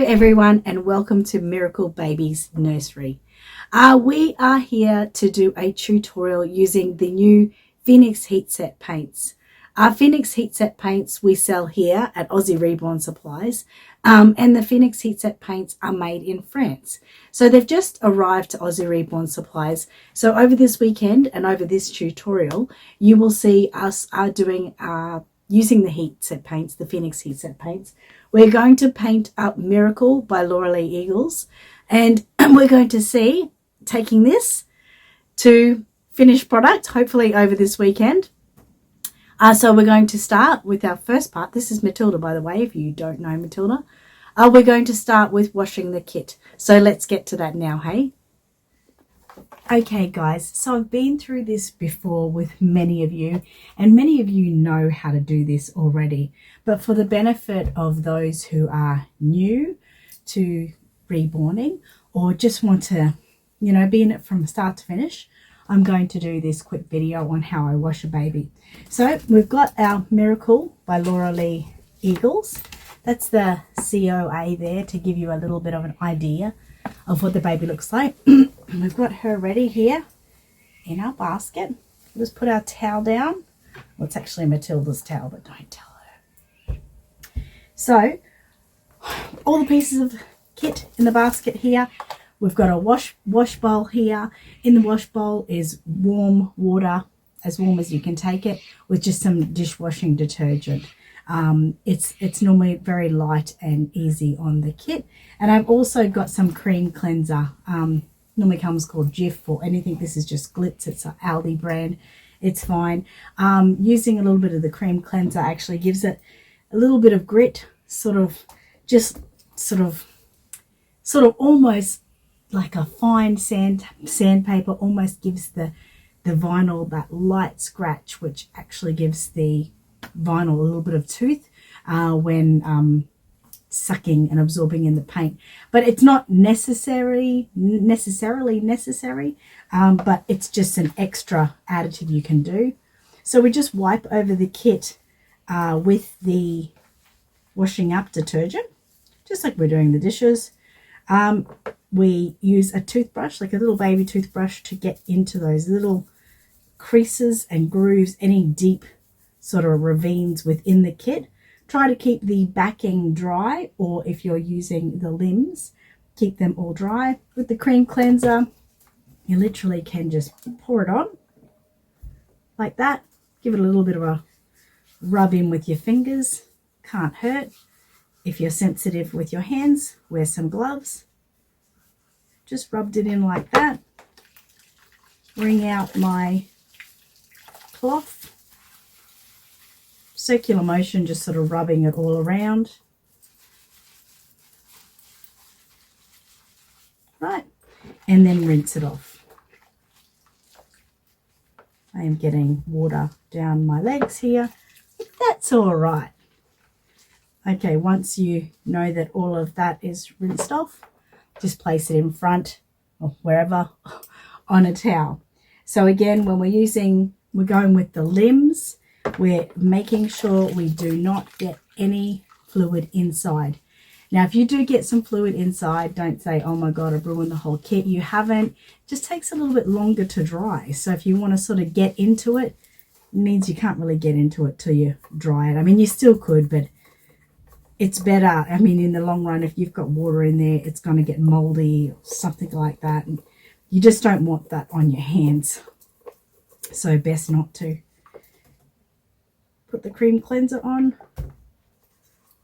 Hello everyone and welcome to Miracle Babies Nursery. We are here to do a tutorial using the new Phoenix Heatset paints. Our Phoenix Heatset paints we sell here at Aussie Reborn Supplies, and the Phoenix Heatset paints are made in France. So they've just arrived to Aussie Reborn Supplies. So over this weekend and over this tutorial, you will see us doing using the heatset paints, the Phoenix Heatset paints. We're going to paint up Miracle by Laura Lee Eagles, and we're going to see taking this to finished product, hopefully over this weekend. So we're going to start with our first part. This is Matilda, by the way, if you don't know Matilda. We're going to start with washing the kit. So let's get to that now, hey? Okay guys, so I've been through this before with many of you, and many of you know how to do this already. But for the benefit of those who are new to reborning or just want to, be in it from start to finish, I'm going to do this quick video on how I wash a baby. So we've got our Miracle by Laura Lee Eagles. That's the COA there to give you a little bit of an idea of what the baby looks like. We've got her ready here in our basket. Let's put our towel down. Well, it's actually Matilda's towel, but don't tell her. So all the pieces of kit in the basket here. We've got a wash bowl here. In the wash bowl is warm water, as warm as you can take it, with just some dishwashing detergent. It's normally very light and easy on the kit. And I've also got some cream cleanser. Normally comes called Jif or anything. This is just Glitz. It's an Aldi brand. It's fine. Using a little bit of the cream cleanser actually gives it a little bit of grit, sort of almost like a fine sandpaper. Almost gives the vinyl that light scratch, which actually gives the vinyl a little bit of tooth when sucking and absorbing in the paint. But it's not necessarily necessary, but it's just an extra additive you can do. So we just wipe over the kit with the washing up detergent, just like we're doing the dishes. We use a toothbrush, like a little baby toothbrush, to get into those little creases and grooves, any deep sort of ravines within the kit. Try to keep the backing dry, or if you're using the limbs, keep them all dry. With the cream cleanser, you literally can just pour it on like that. Give it a little bit of a rub in with your fingers. Can't hurt. If you're sensitive with your hands, wear some gloves. Just rubbed it in like that. Wring out my cloth. Circular motion, just sort of rubbing it all around. Right, and then rinse it off. I am getting water down my legs here, but that's all right. Okay, once you know that all of that is rinsed off, just place it in front or wherever on a towel. So again, when we're going with the limbs, we're making sure we do not get any fluid inside. Now, if you do get some fluid inside, don't say, oh my God, I've ruined the whole kit. You haven't. It just takes a little bit longer to dry. So if you want to sort of get into it, it means you can't really get into it till you dry it. I mean, you still could, but it's better. I mean, in the long run, if you've got water in there, it's going to get moldy or something like that. And you just don't want that on your hands. So best not to. Put the cream cleanser on,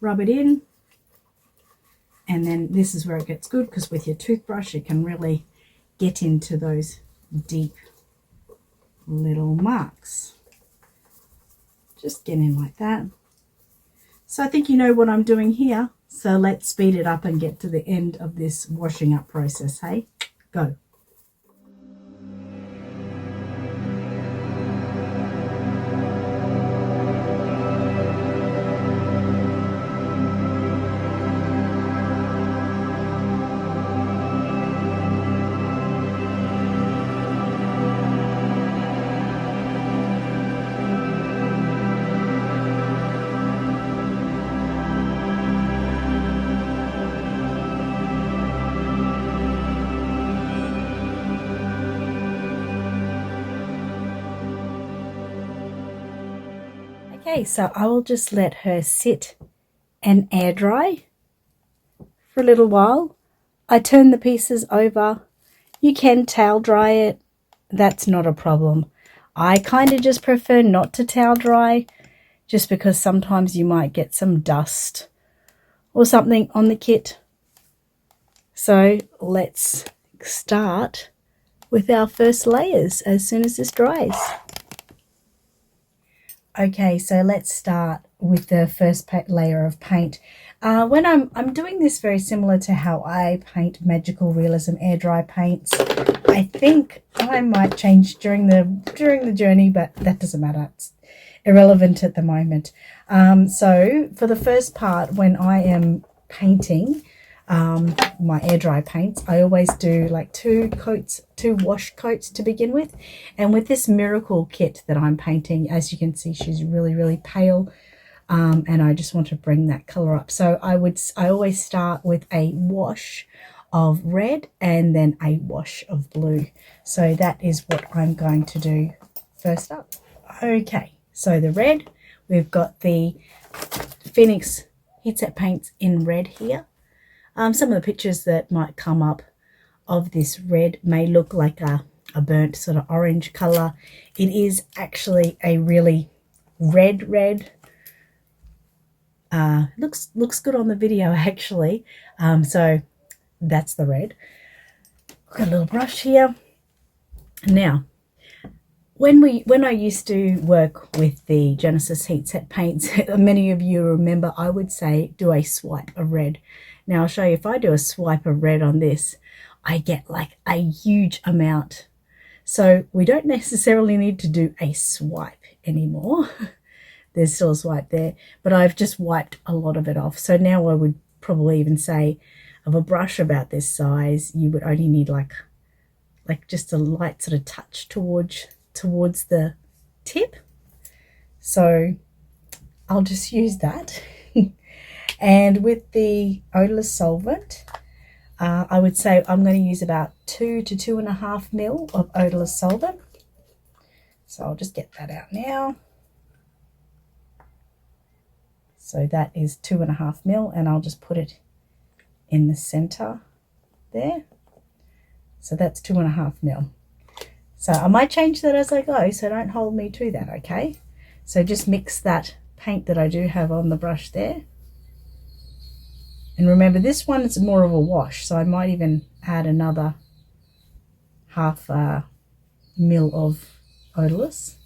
rub it in, and then this is where it gets good, because with your toothbrush you can really get into those deep little marks. Just get in like that. So I think you know what I'm doing here, so let's speed it up and get to the end of this washing up process, hey? Go. Okay, so I will just let her sit and air dry for a little while. I turn the pieces over. You can towel dry it. That's not a problem. I kind of just prefer not to towel dry just because sometimes you might get some dust or something on the kit. So let's start with our first layers as soon as this dries. Okay, so let's start with the first layer of paint. When I'm doing this very similar to how I paint Magical Realism air dry paints. I think I might change during the journey, but that doesn't matter. It's irrelevant at the moment. So for the first part, when I am painting my air dry paints, I always do like two wash coats to begin with. And with this Miracle kit that I'm painting, as you can see, she's really pale, and I just want to bring that color up. So I always start with a wash of red and then a wash of blue. So that is what I'm going to do first up. Okay, so the red, we've got the Phoenix Heat Set Paints in red here. Some of the pictures that might come up of this red may look like a burnt sort of orange color. It is actually a really red. Looks good on the video actually. So that's the red. Got a little brush here. Now, when I used to work with the Genesis Heat Set Paints, many of you remember I would say do a swipe of red. Now I'll show you, if I do a swipe of red on this, I get like a huge amount. So we don't necessarily need to do a swipe anymore. There's still a swipe there, but I've just wiped a lot of it off. So now I would probably even say of a brush about this size, you would only need like just a light sort of touch towards the tip. So I'll just use that. And with the odorless solvent, I would say I'm going to use about 2 to 2.5 ml of odorless solvent. So I'll just get that out now. So that is 2.5 ml, and I'll just put it in the center there. So that's 2.5 ml. So I might change that as I go, so don't hold me to that, okay? So just mix that paint that I do have on the brush there. And remember, this one is more of a wash, so I might even add another half ml of odorless.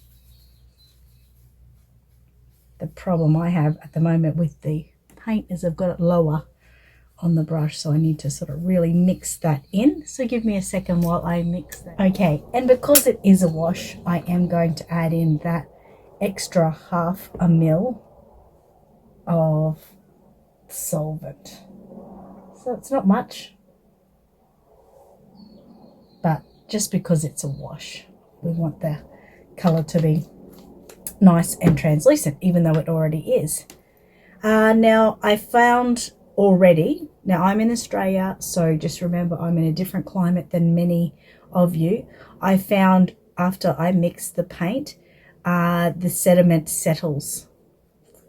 The problem I have at the moment with the paint is I've got it lower on the brush, so I need to sort of really mix that in. So give me a second while I mix that. Okay, and because it is a wash, I am going to add in that extra half a ml of solvent. So it's not much, but just because it's a wash, we want the color to be nice and translucent, even though it already is. Now I found already, now I'm in Australia, so just remember I'm in a different climate than many of you. I found after I mix the paint, the sediment settles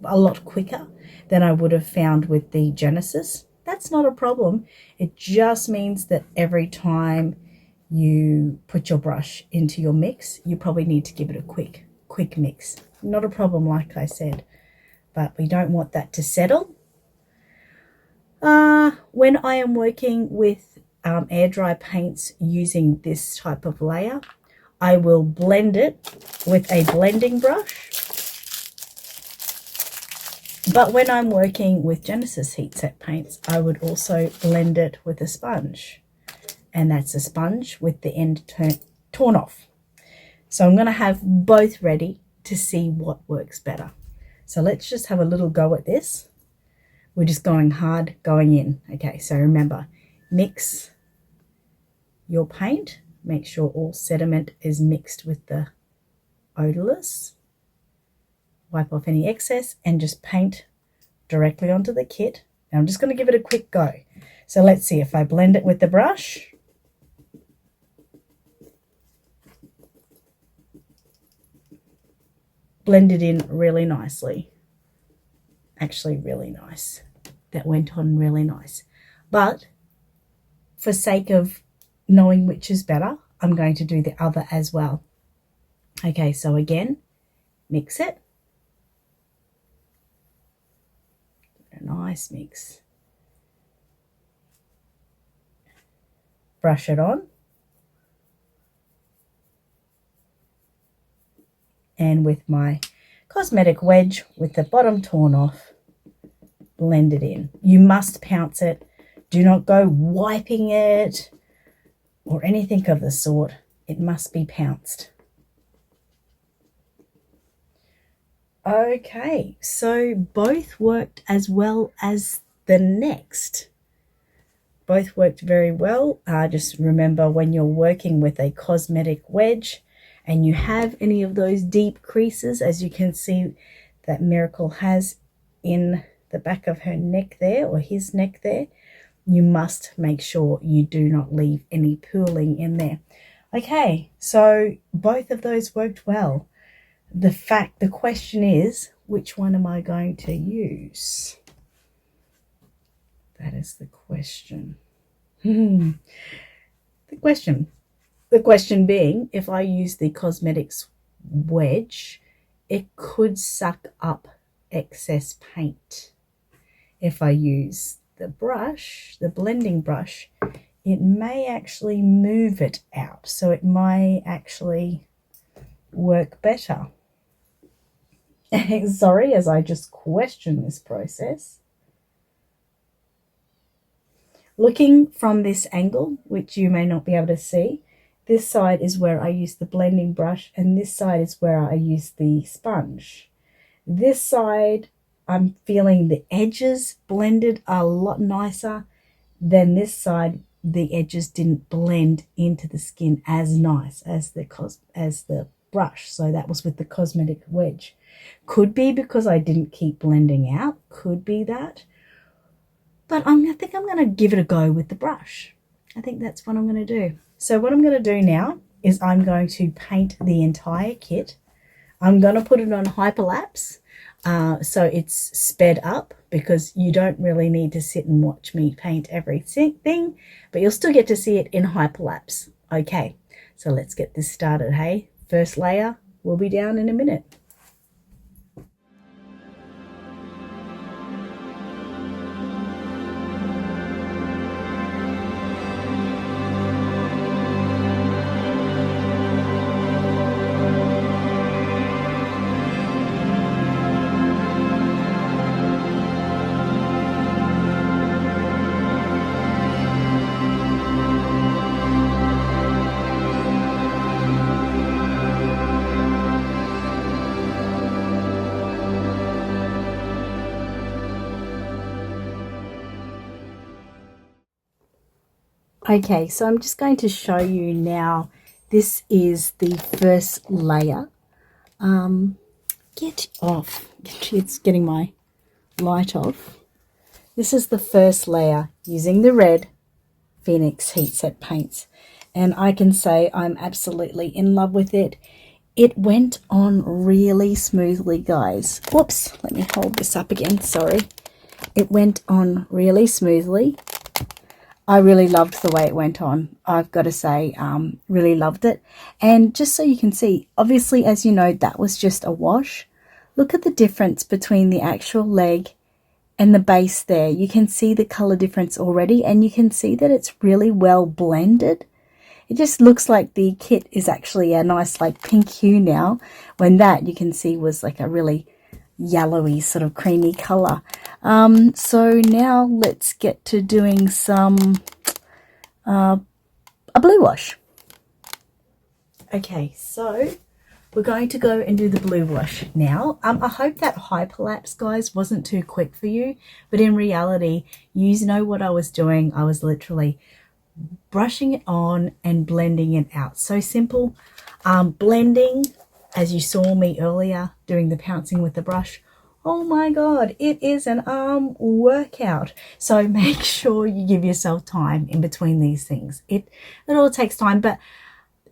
a lot quicker than I would have found with the Genesis. That's not a problem. It just means that every time you put your brush into your mix, you probably need to give it a quick mix. Not a problem, like I said, but we don't want that to settle. When I am working with air dry paints using this type of layer, I will blend it with a blending brush. But when I'm working with Genesis Heat Set Paints, I would also blend it with a sponge. And that's a sponge with the end torn off. So I'm going to have both ready to see what works better. So let's just have a little go at this. We're just going hard, going in. Okay, so remember, mix your paint. Make sure all sediment is mixed with the odorless. Wipe off any excess and just paint directly onto the kit. Now I'm just going to give it a quick go. So let's see if I blend it with the brush. blended in really nicely. Actually, really nice. That went on really nice. But for sake of knowing which is better, I'm going to do the other as well. Okay, so again, mix it. A nice mix. Brush it on. And with my cosmetic wedge with the bottom torn off, blend it in. You must pounce it. Do not go wiping it or anything of the sort. It must be pounced. Okay, so both worked as well as the next. Both worked very well. Just remember, when you're working with a cosmetic wedge and you have any of those deep creases, as you can see that Miracle has in the back of her neck there, or his neck there, you must make sure you do not leave any pooling in there. Okay, so both of those worked well. The question is, which one am I going to use? That is the question. The question being, if I use the cosmetics wedge, it could suck up excess paint. If I use the brush, the blending brush, it may actually move it out. So it may actually work better. Sorry, as I just question this process. Looking from this angle, which you may not be able to see, this side is where I use the blending brush and this side is where I use the sponge. This side, I'm feeling the edges blended a lot nicer than this side. The edges didn't blend into the skin as nice as the brush. So that was with the cosmetic wedge. Could be because I didn't keep blending out. Could be that. But I think I'm going to give it a go with the brush. I think that's what I'm going to do. So what I'm going to do now is I'm going to paint the entire kit. I'm going to put it on hyperlapse. So it's sped up, because you don't really need to sit and watch me paint everything, but you'll still get to see it in hyperlapse. Okay, so let's get this started, hey? First layer will be down in a minute. Okay, so I'm just going to show you now. This is the first layer. Get off. It's getting my light off. This is the first layer using the red Phoenix Heat Set paints. And I can say I'm absolutely in love with it. It went on really smoothly, guys. Whoops, let me hold this up again, sorry. It went on really smoothly. I really loved the way it went on. I've got to say, really loved it. And just so you can see, obviously, as you know, that was just a wash. Look at the difference between the actual leg and the base there. You can see the color difference already, and you can see that it's really well blended. It just looks like the kit is actually a nice like pink hue now, when that you can see was like a really yellowy sort of creamy color. So now let's get to doing some a blue wash. Okay, so we're going to go and do the blue wash now. I hope that hyperlapse, guys, wasn't too quick for you, but in reality, you know what I was doing. I was literally brushing it on and blending it out. So simple. Blending, as you saw me earlier doing the pouncing with the brush. Oh my God, it is an arm workout. So make sure you give yourself time in between these things. It all takes time, but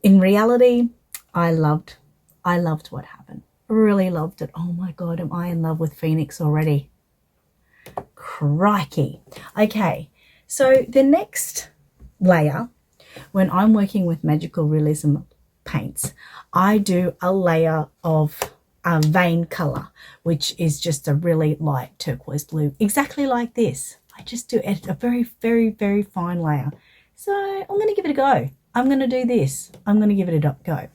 in reality, I loved what happened. really loved it. Oh my God, am I in love with Phoenix already? Crikey. Okay, so the next layer, when I'm working with magical realism paints, I do a layer of a vein color, which is just a really light turquoise blue, exactly like this. I just do it a very, very, very fine layer. So I'm going to give it a go. I'm going to do this. I'm going to give it a go.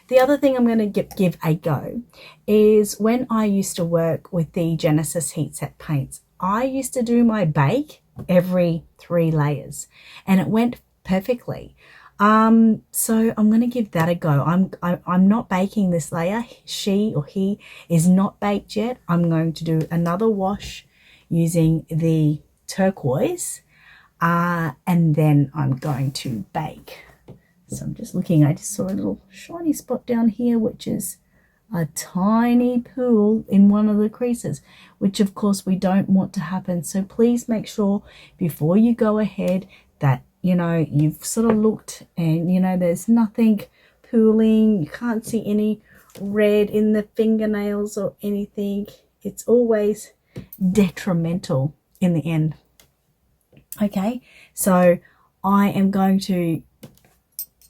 The other thing I'm going to give a go is when I used to work with the Genesis heat set paints, I used to do my bake every 3 layers and it went perfectly. So I'm going to give that a go. I'm not baking this layer. She or he is not baked yet. I'm going to do another wash using the turquoise and then I'm going to bake. So I'm just looking, I just saw a little shiny spot down here, which is a tiny pool in one of the creases, which of course we don't want to happen. So please make sure before you go ahead that, you know, you've sort of looked and, you know, there's nothing pooling. You can't see any red in the fingernails or anything. It's always detrimental in the end. Okay, so I am going to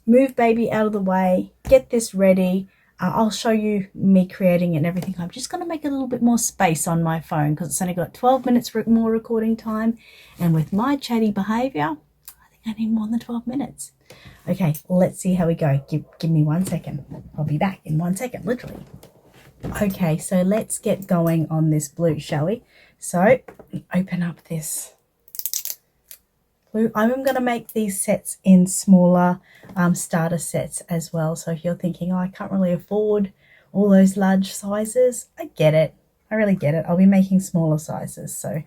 move baby out of the way, get this ready. I'll show you me creating it and everything. I'm just going to make a little bit more space on my phone because it's only got 12 minutes more recording time. And with my chatty behavior, I think I need more than 12 minutes. Okay, let's see how we go. Give me 1 second. I'll be back in 1 second, literally. Okay, so let's get going on this blue, shall we? So open up this blue. I'm going to make these sets in smaller starter sets as well. So if you're thinking, oh, I can't really afford all those large sizes, I get it. I really get it. I'll be making smaller sizes, so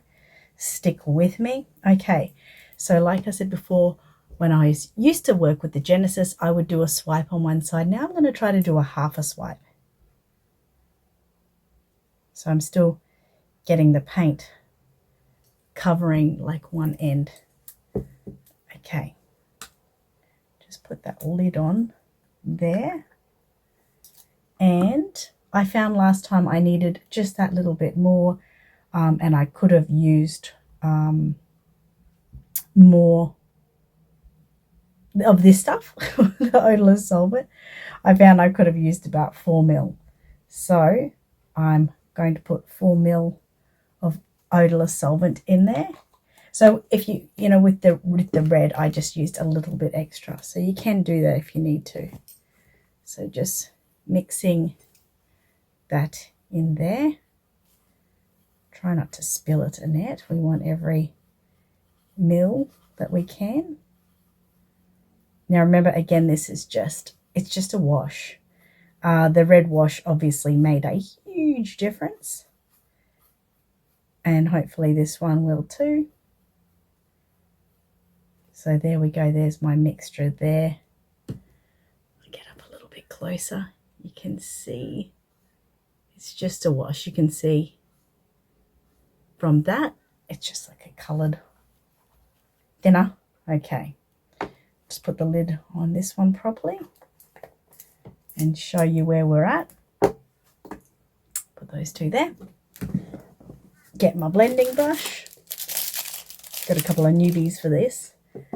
stick with me. Okay, so like I said before, when I used to work with the Genesis, I would do a swipe on one side. Now I'm going to try to do a half a swipe. So I'm still getting the paint covering like one end. Okay, just put that lid on there. And I found last time I needed just that little bit more, and I could have used more of this stuff, the odorless solvent. I found I could have used about 4 ml. So I'm going to put 4 ml of odorless solvent in there. So if you know, with the red, I just used a little bit extra. So you can do that if you need to. So just mixing that in there. Try not to spill it, Annette. We want every mil that we can. Now remember, again, this is it's just a wash. The red wash obviously made a huge difference. And hopefully this one will too. So there we go, there's my mixture there. I'll get up a little bit closer. You can see it's just a wash. You can see from that, it's just like a coloured thinner. Okay, just put the lid on this one properly and show you where we're at. Put those two there. Get my blending brush. Got a couple of newbies for this.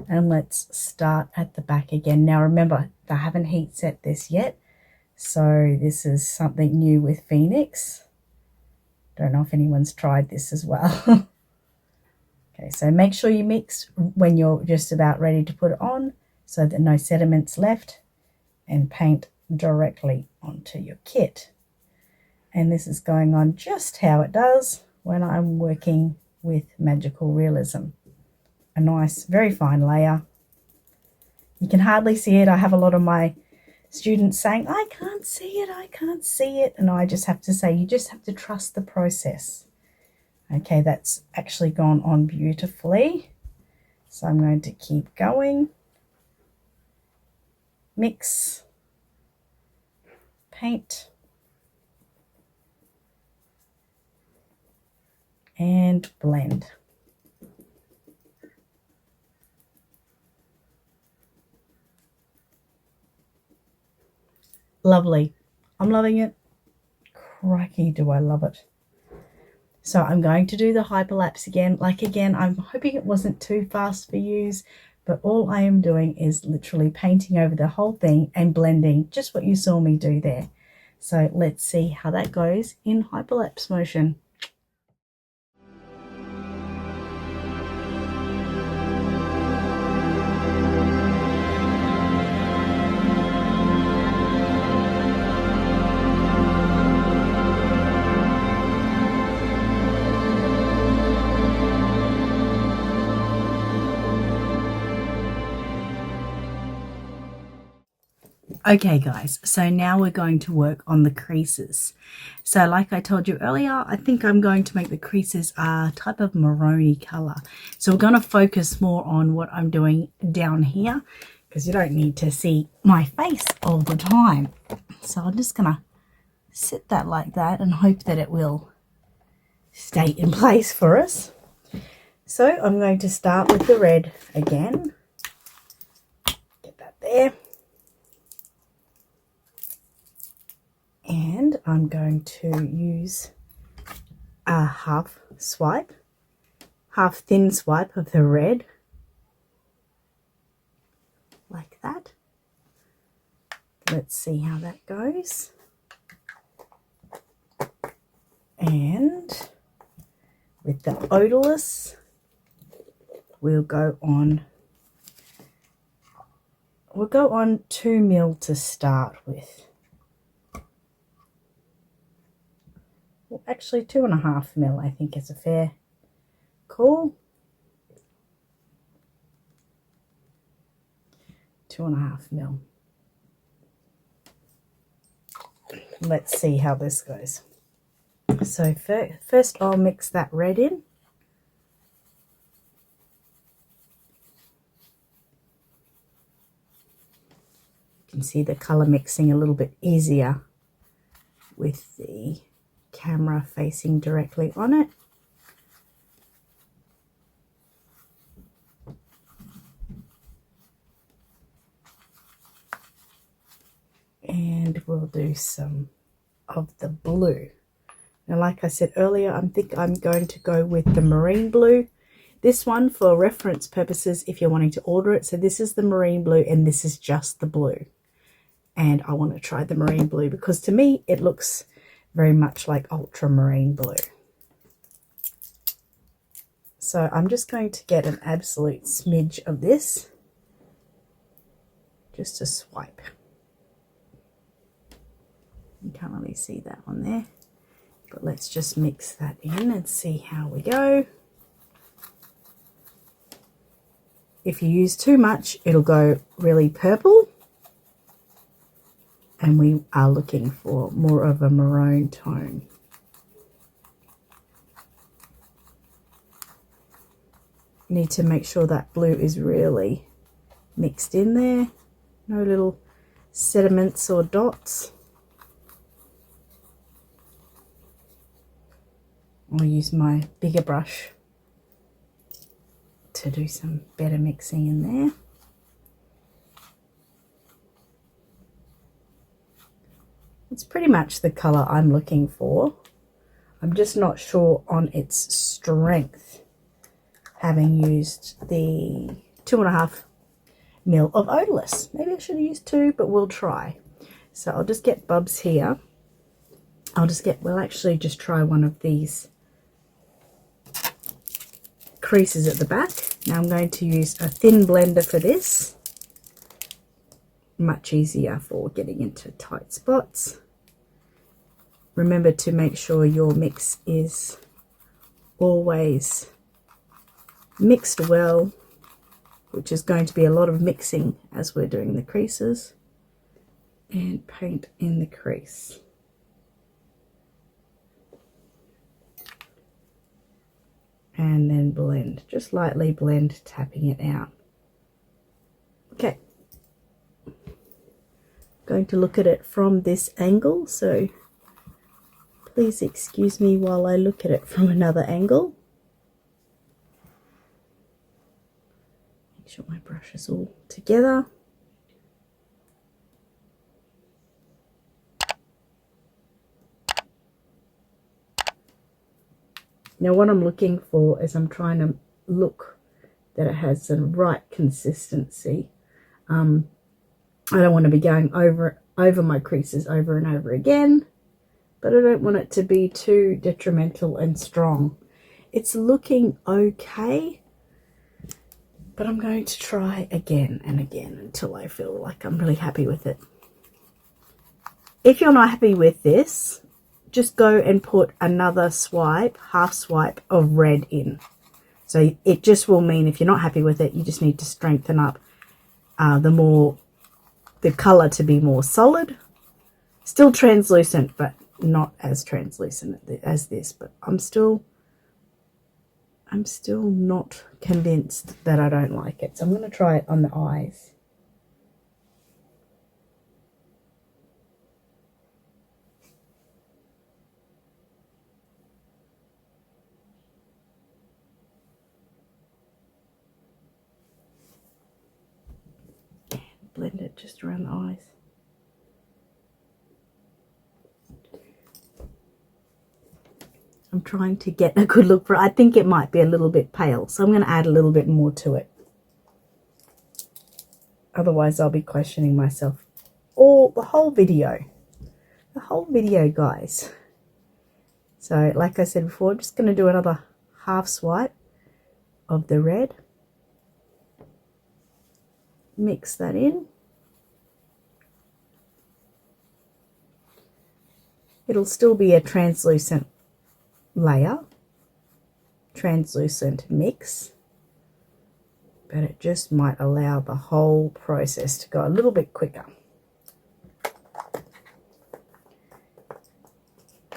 And let's start at the back again. Now remember, I haven't heat set this yet, so this is something new with Phoenix. Don't know if anyone's tried this as well. Okay, so make sure you mix when you're just about ready to put it on so that no sediment's left, and paint directly onto your kit. And this is going on just how it does when I'm working with magical realism. A nice, very fine layer. You can hardly see it. I have a lot of my students saying, I can't see it, I can't see it. And I just have to say, you just have to trust the process. Okay, that's actually gone on beautifully. So I'm going to keep going. Mix, paint, and blend. Lovely. I'm loving it. crikey, do I love it. So I'm going to do the hyperlapse again. Like again, I'm hoping it wasn't too fast for you, but all I am doing is literally painting over the whole thing and blending, just what you saw me do there. So let's see how that goes in hyperlapse motion. Okay guys, so now we're going to work on the creases. So like I told you earlier, I think I'm going to make the creases a type of maroony color. So we're going to focus more on what I'm doing down here, because you don't need to see my face all the time. So I'm just going to set that like that and hope that it will stay in place for us. So I'm going to start with the red again. Get that there. And I'm going to use a half thin swipe of the red, like that. Let's see how that goes. And with the odorless, we'll go on 2 mil to start with. Well, actually 2.5 mil I think is a fair call. 2.5 mil. Let's see how this goes. So first I'll mix that red in. You can see the color mixing a little bit easier with the camera facing directly on it. And we'll do some of the blue. Now, like I said earlier, I think I'm going to go with the marine blue. This one, for reference purposes, if you're wanting to order it, so this is the marine blue and this is just the blue. And I want to try the marine blue because to me it looks very much like ultramarine blue. So I'm just going to get an absolute smidge of this, just a swipe. You can't really see that one there, but let's just mix that in and see how we go. If you use too much, it'll go really purple, and we are looking for more of a maroon tone. You need to make sure that blue is really mixed in there. No little sediments or dots. I'll use my bigger brush to do some better mixing in there. It's pretty much the color I'm looking for. I'm just not sure on its strength, having used the 2.5 mil of odorless. Maybe I should have used 2, but we'll try. So I'll just get Bubs here. We'll actually just try one of these creases at the back. Now I'm going to use a thin blender for this. Much easier for getting into tight spots. Remember to make sure your mix is always mixed well, which is going to be a lot of mixing as we're doing the creases, and paint in the crease. And then blend, just lightly blend, tapping it out. Okay. Going to look at it from this angle, so please excuse me while I look at it from another angle. Make sure my brush is all together. Now what I'm looking for is I'm trying to look that it has the right consistency. I don't want to be going over my creases over and over again, but I don't want it to be too detrimental and strong. It's looking okay, but I'm going to try again and again until I feel like I'm really happy with it. If you're not happy with this, just go and put another swipe, half swipe of red in. So it just will mean if you're not happy with it, you just need to strengthen up the color to be more solid. Still translucent, but not as translucent as this. But I'm still not convinced that I don't like it. So I'm going to try it on the eyes. Blend it just around the eyes. I'm trying to get a good look for it. I think it might be a little bit pale, so I'm going to add a little bit more to it. Otherwise, I'll be questioning myself the whole video. The whole video, guys. So, like I said before, I'm just going to do another half swipe of the red. Mix that in. It'll still be a translucent layer, translucent mix, but it just might allow the whole process to go a little bit quicker.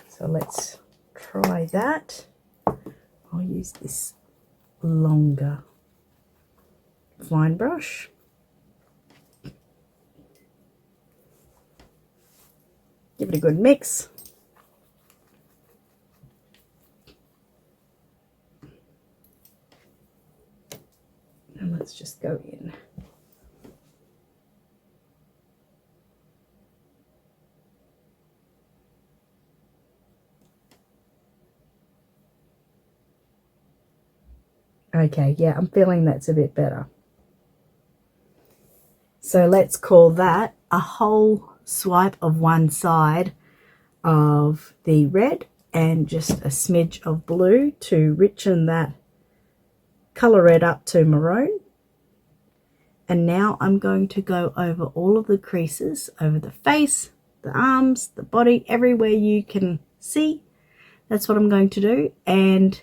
So let's try that. I'll use this longer fine brush. Give it a good mix. And let's just go in. Okay, yeah, I'm feeling that's a bit better. So let's call that a whole swipe of one side of the red and just a smidge of blue to richen that color red up to maroon. And now I'm going to go over all of the creases, over the face, the arms, the body, everywhere you can see. That's what I'm going to do. And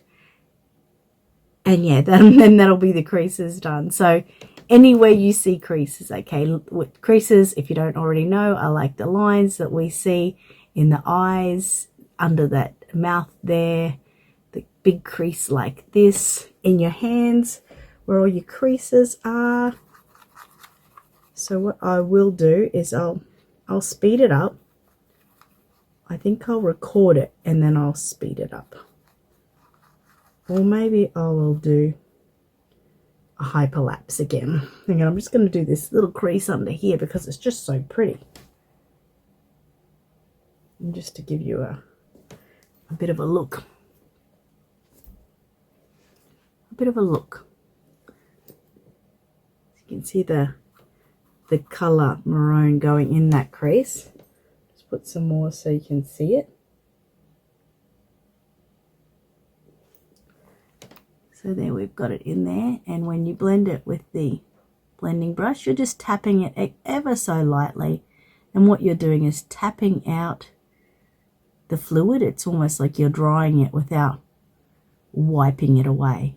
yeah, then that'll be the creases done. So anywhere you see creases, okay, with creases, if you don't already know, are like the lines that we see in the eyes, under that mouth there, the big crease like this, in your hands, where all your creases are. So what I will do is I'll speed it up. I think I'll record it and then I'll speed it up. Or maybe I will do a hyperlapse again. Hang on, I'm just going to do this little crease under here because it's just so pretty. And just to give you a bit of a look. A bit of a look. You can see the color maroon going in that crease. Just put some more so you can see it. So there we've got it in there, and when you blend it with the blending brush, you're just tapping it ever so lightly, and what you're doing is tapping out the fluid. It's almost like you're drying it without wiping it away.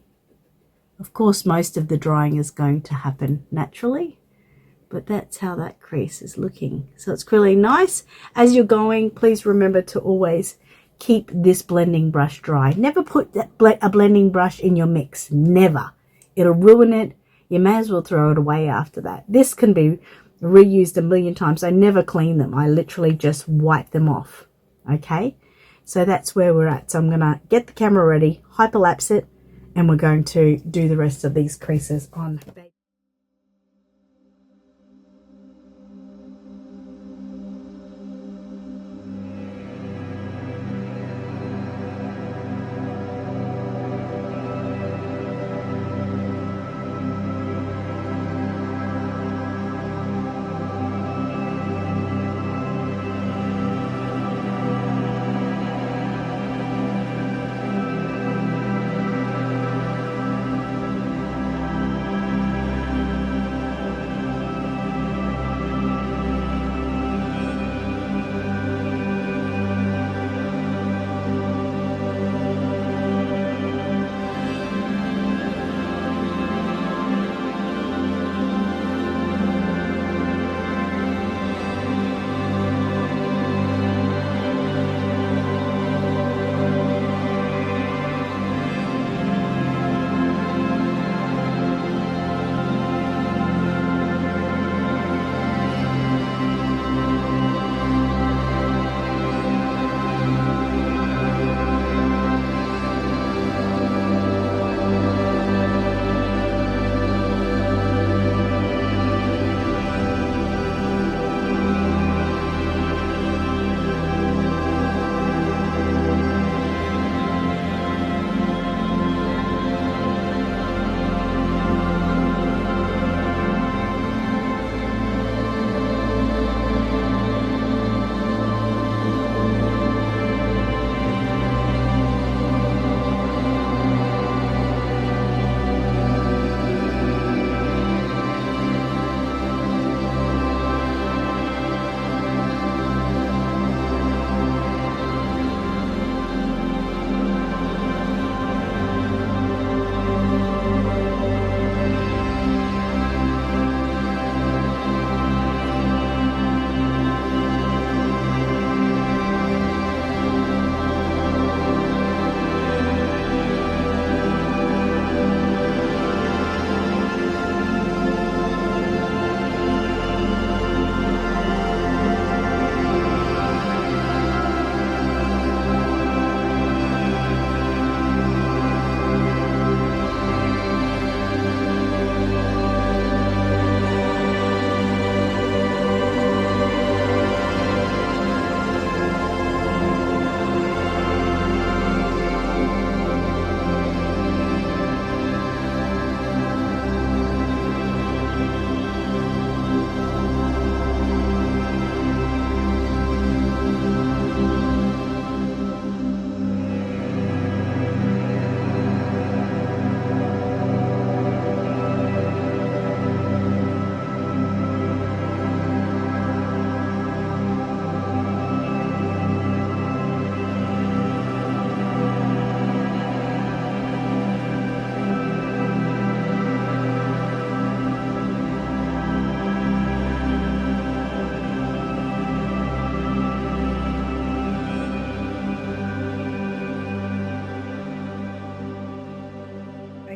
Of course, most of the drying is going to happen naturally, but that's how that crease is looking. So it's really nice. As you're going, please remember to always keep this blending brush dry. Never put a blending brush in your mix. Never. It'll ruin it. You may as well throw it away after that. This can be reused a million times. I never clean them. I literally just wipe them off. Okay? So that's where we're at. So I'm going to get the camera ready, hyperlapse it, and we're going to do the rest of these creases on.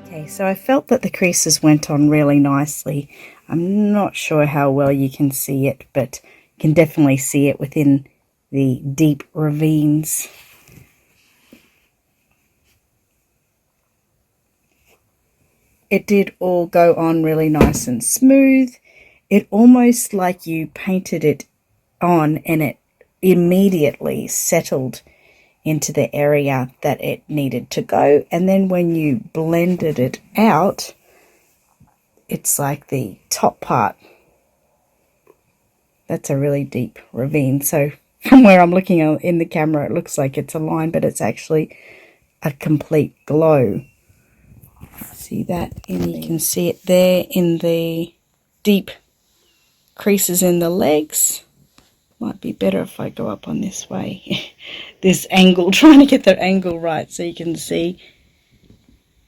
Okay, so I felt that the creases went on really nicely. I'm not sure how well you can see it, but you can definitely see it within the deep ravines. It did all go on really nice and smooth. It almost like you painted it on and it immediately settled into the area that it needed to go. And then when you blended it out, it's like the top part. That's a really deep ravine. So from where I'm looking in the camera, it looks like it's a line, but it's actually a complete glow. See that? And you can see it there in the deep creases in the legs. Might be better if I go up on this way. This angle, trying to get the angle right so you can see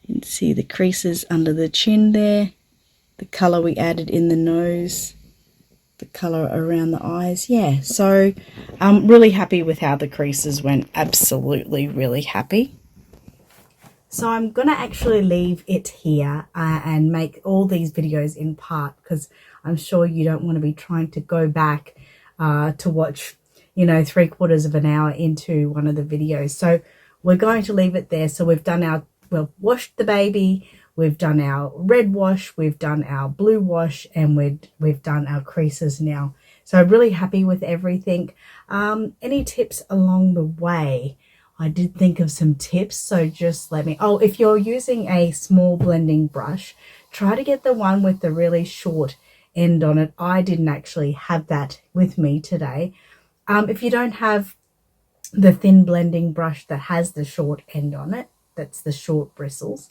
the creases under the chin there, the colour we added in the nose, the colour around the eyes. Yeah, so I'm really happy with how the creases went. Absolutely really happy. So I'm going to actually leave it here and make all these videos in part, because I'm sure you don't want to be trying to go back to watch, you know, 3/4 of an hour into one of the videos. So we're going to leave it there. So we've washed the baby, we've done our red wash, we've done our blue wash, and we've done our creases now. So I'm really happy with everything. Any tips along the way? I did think of some tips, so just let me... Oh, if you're using a small blending brush, try to get the one with the really short end on it. I didn't actually have that with me today. If you don't have the thin blending brush that has the short end on it, that's the short bristles,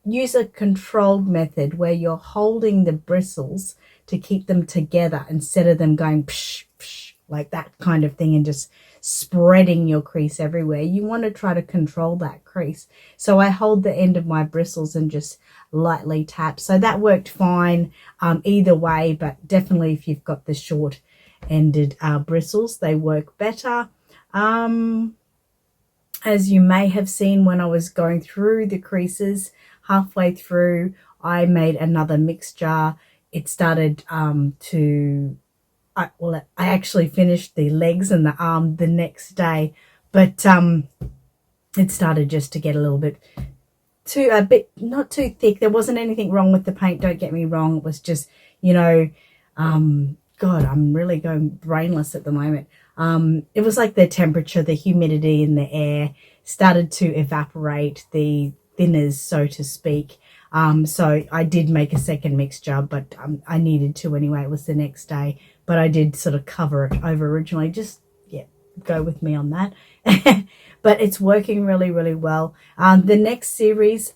use a controlled method where you're holding the bristles to keep them together instead of them going psh, psh, like that kind of thing and just spreading your crease everywhere. You want to try to control that crease. So I hold the end of my bristles and just lightly tap. So that worked fine either way, but definitely if you've got the short ended bristles, they work better. As you may have seen when I was going through the creases, halfway through I made another mixture. It started I actually finished the legs and the arm the next day, but it started just to get a little bit not too thick. There wasn't anything wrong with the paint, don't get me wrong. It was just, you know, God, I'm really going brainless at the moment. It was like the temperature, the humidity in the air started to evaporate the thinners, so to speak. So I did make a second mixture, but I needed to anyway. It was the next day, but I did sort of cover it over originally. Just, yeah, go with me on that. But it's working really, really well. The next series,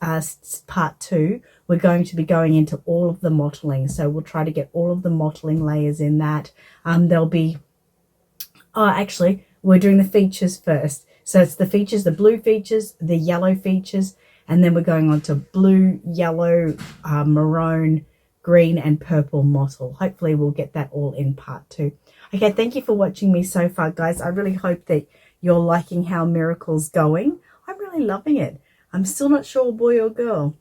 part 2, we're going to be going into all of the mottling. So we'll try to get all of the mottling layers in that. There'll be, actually, we're doing the features first. So it's the features, the blue features, the yellow features, and then we're going on to blue, yellow, maroon, green, and purple mottle. Hopefully we'll get that all in part 2. Okay, thank you for watching me so far, guys. I really hope that you're liking how Miracle's going. I'm really loving it. I'm still not sure boy or girl.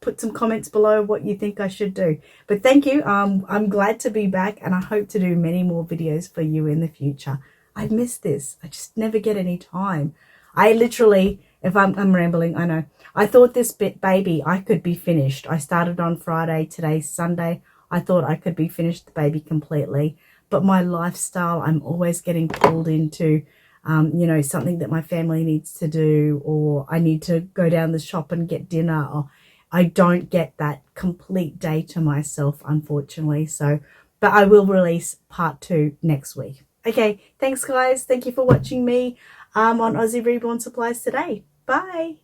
Put some comments below what you think I should do. But thank you. I'm glad to be back, and I hope to do many more videos for you in the future. I've missed this. I just never get any time. I literally, if I'm rambling, I know. I thought this baby, I could be finished. I started on Friday, today's Sunday. I thought I could be finished the baby completely. But my lifestyle, I'm always getting pulled into, you know, something that my family needs to do, or I need to go down the shop and get dinner, or I don't get that complete day to myself, unfortunately. So, but I will release part 2 next week. Okay, thanks guys. Thank you for watching me on Aussie Reborn Supplies today. Bye.